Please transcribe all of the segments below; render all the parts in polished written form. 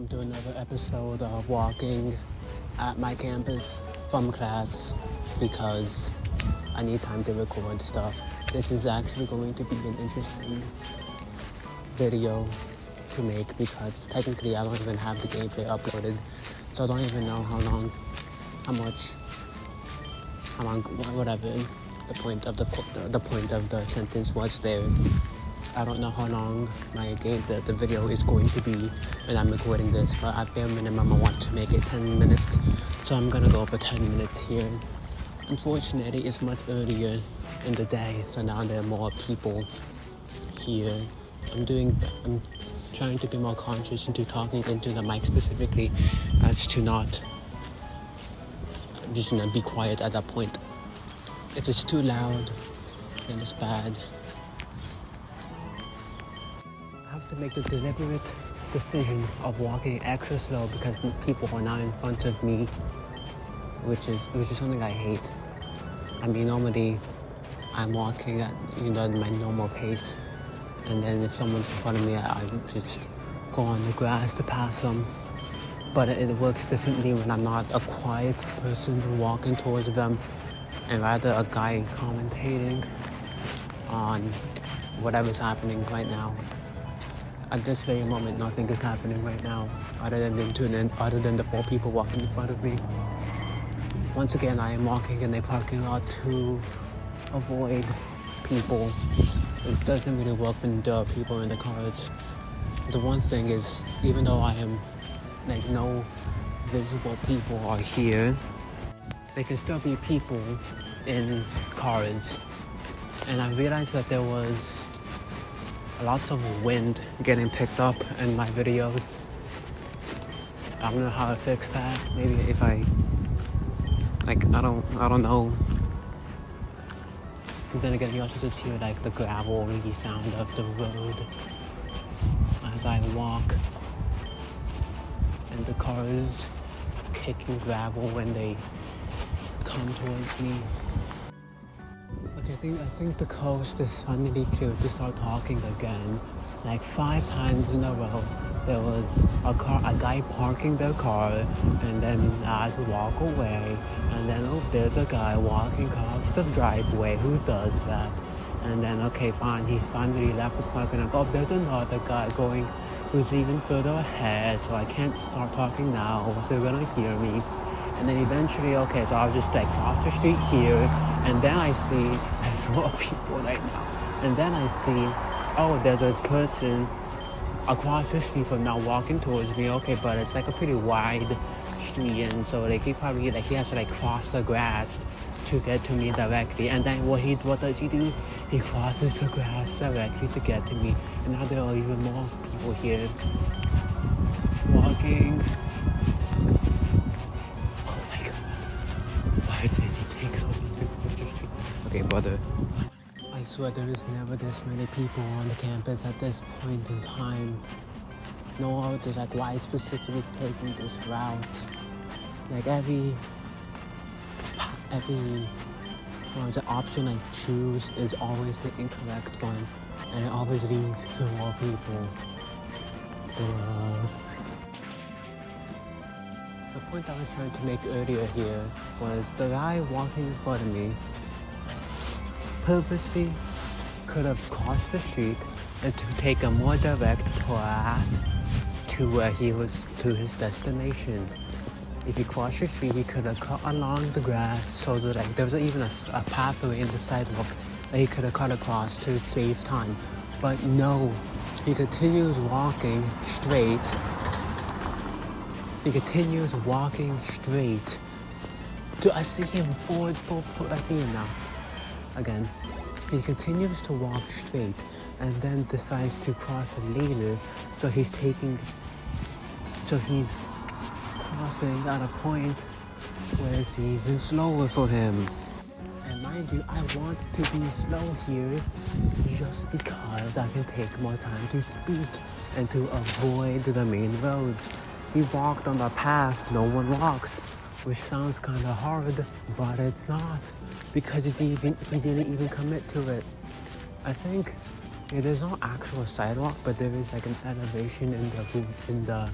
To another episode of walking at my campus from class because I need time to record stuff. This is actually going to be an interesting video to make because technically I don't even have the gameplay uploaded, so I don't even know how long, whatever the point of the sentence was there. I don't know how long the video is going to be when I'm recording this, but at bare minimum I want to make it 10 minutes, so I'm gonna go for 10 minutes here. Unfortunately, it's much earlier in the day, so now there are more people here. I'm trying to be more conscious into talking into the mic specifically, as to not just be quiet at that point. If it's too loud, then it's bad. I have to make the deliberate decision of walking extra slow because people are now in front of me, which is something I hate. I mean, normally I'm walking at my normal pace, and then if someone's in front of me, I just go on the grass to pass them. But it works differently when I'm not a quiet person walking towards them, and rather a guy commentating on whatever's happening right now. At this very moment, nothing is happening right now, other than the 4 people walking in front of me. Once again, I am walking in a parking lot to avoid people. This doesn't really work when there are people in the cars. The one thing is, even though I am no visible people are here, there can still be people in cars. And I realized that there was lots of wind getting picked up in my videos. I don't know how to fix that. Maybe if I don't know. And then again, you also just hear the gravelly sound of the road as I walk, and the cars kicking gravel when they come towards me. Okay, I think the coast is finally clear to start talking again. 5 times in a row, there was a guy parking their car, and then I had to walk away, and then there's a guy walking across the driveway who does that, and then fine, he finally left the parking lot. There's another guy going who's even further ahead, so I can't start talking now, so they're gonna hear me. And then eventually, so I'll just cross the street here, and then I see there's more people right now, and then I see, there's a person across the street from now walking towards me. But it's a pretty wide street, and so he probably he has to cross the grass to get to me directly. And then what does he do? He crosses the grass directly to get to me. And now there are even more people here walking. Oh my god! Why did he take so long to cross the street? Okay, brother. I swear there is never this many people on the campus at this point in time. Nor is why specifically taking this route. The option I choose is always the incorrect one, and it always leads to more people. The point I was trying to make earlier here was the guy walking in front of me purposely could have crossed the street and to take a more direct path to where he was, to his destination. If he crossed the street, he could have cut along the grass so that there was even a pathway in the sidewalk that he could have cut across to save time. But no, he continues walking straight. I see him forward, I see him now. Again, he continues to walk straight and then decides to cross later, so he's crossing at a point where it's even slower for him. And mind you, I want to be slow here just because I can take more time to speak and to avoid the main roads. He walked on the path no one walks, which sounds kind of hard, but it's not, because he didn't even commit to it. I think there's no actual sidewalk, but there is an elevation in the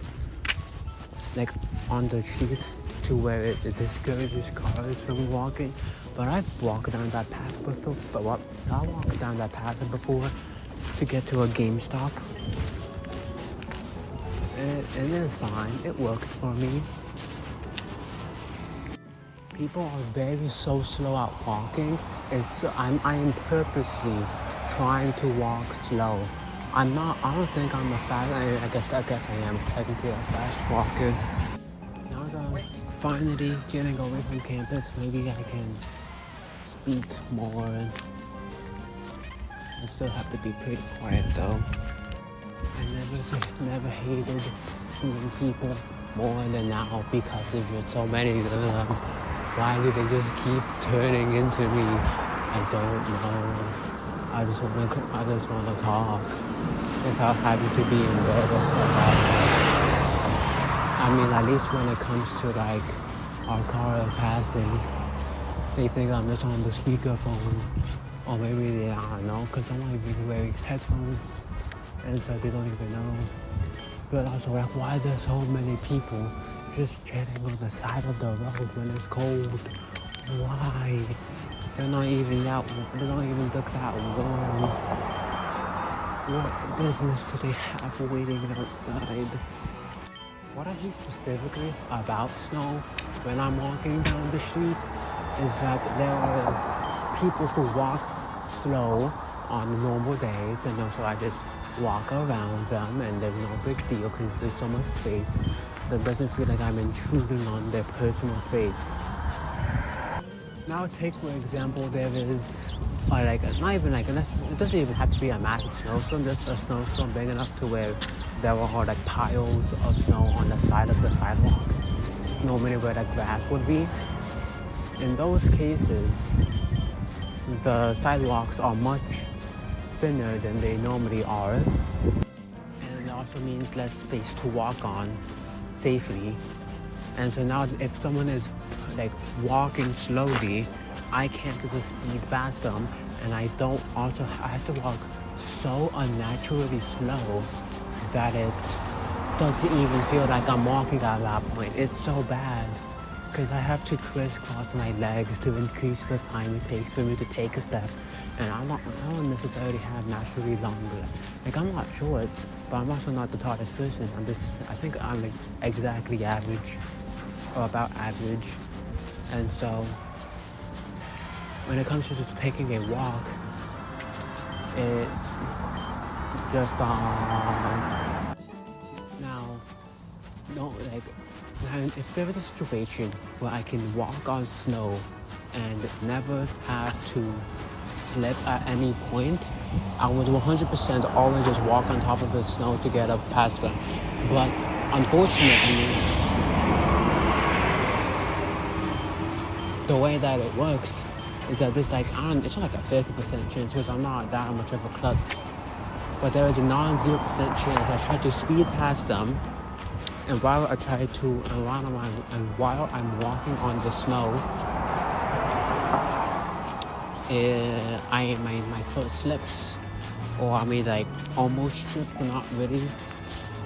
like on the street to where it discourages cars from walking. But I've walked down that path before. But what? I walked down that path before to get to a GameStop. It is fine. It worked for me. People are very so slow at walking. I am purposely trying to walk slow. I'm not. I don't think I'm a fast. I guess I am technically a fast walker. Now that I'm finally getting away from campus, maybe I can speak more. I still have to be pretty quiet though. I never hated seeing people more than now because there's just so many of them. Why do they just keep turning into me? I don't know. I just want to talk without having to be in bed or something. I mean, at least when it comes to like our car passing, they think I'm just on the speakerphone, or maybe they don't know because I'm not even wearing headphones, and so they don't even know. But also, like, why there's so many people just chilling on the side of the road when it's cold? Why? They're not even they don't even look that warm. What business do they have waiting outside? What I hate specifically about snow when I'm walking down the street is that there are people who walk slow on normal days, and also I just walk around them, and there's no big deal because there's so much space that doesn't feel like I'm intruding on their personal space. Now take for example, there is like not even like it doesn't even have to be a massive snowstorm, just a snowstorm big enough to where there are like piles of snow on the side of the sidewalk, normally where the grass would be. In those cases, the sidewalks are much thinner than they normally are, and it also means less space to walk on safely. And so now if someone is like walking slowly, I can't just speed past them, and I have to walk so unnaturally slow that it doesn't even feel like I'm walking at that point. It's so bad because I have to crisscross my legs to increase the time it takes for me to take a step. And I don't necessarily have naturally longer. Like, I'm not short, but I'm also not the tallest person. I think I'm like exactly average, or about average. And so, when it comes to just taking a walk, it just, now, no, like, if there was a situation where I can walk on snow and never have to slip at any point, I would 100% always just walk on top of the snow to get up past them. But unfortunately, the way that it works is that it's like it's not like a 50% chance because I'm not that much of a klutz, but there is a non-0% chance I try to speed past them, and while I'm walking on the snow, my foot slips, or I mean like almost trip but not really,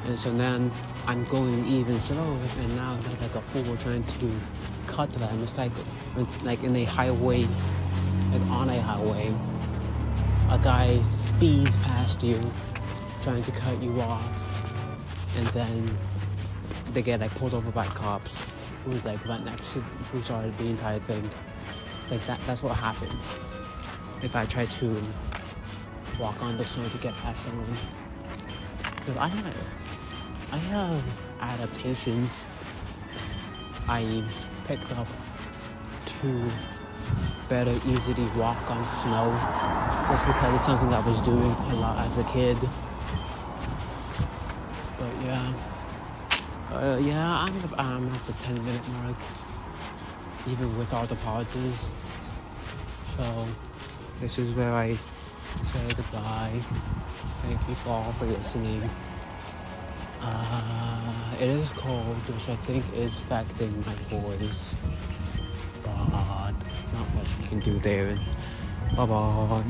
and so then I'm going even slower, and now they're like a fool trying to cut them. It's like in a highway, like on a highway, a guy speeds past you trying to cut you off, and then they get like pulled over by cops who's like right next to who started the entire thing. Like that's what happens if I try to walk on the snow to get past someone. Because I have adaptations I picked up to better easily walk on snow, just because it's something I was doing a lot as a kid. But yeah, I'm at the 10-minute mark, even with all the pauses. So this is where I say goodbye. Thank you all for listening. It is cold, which I think is affecting my voice, but not much we can do there. Bye bye.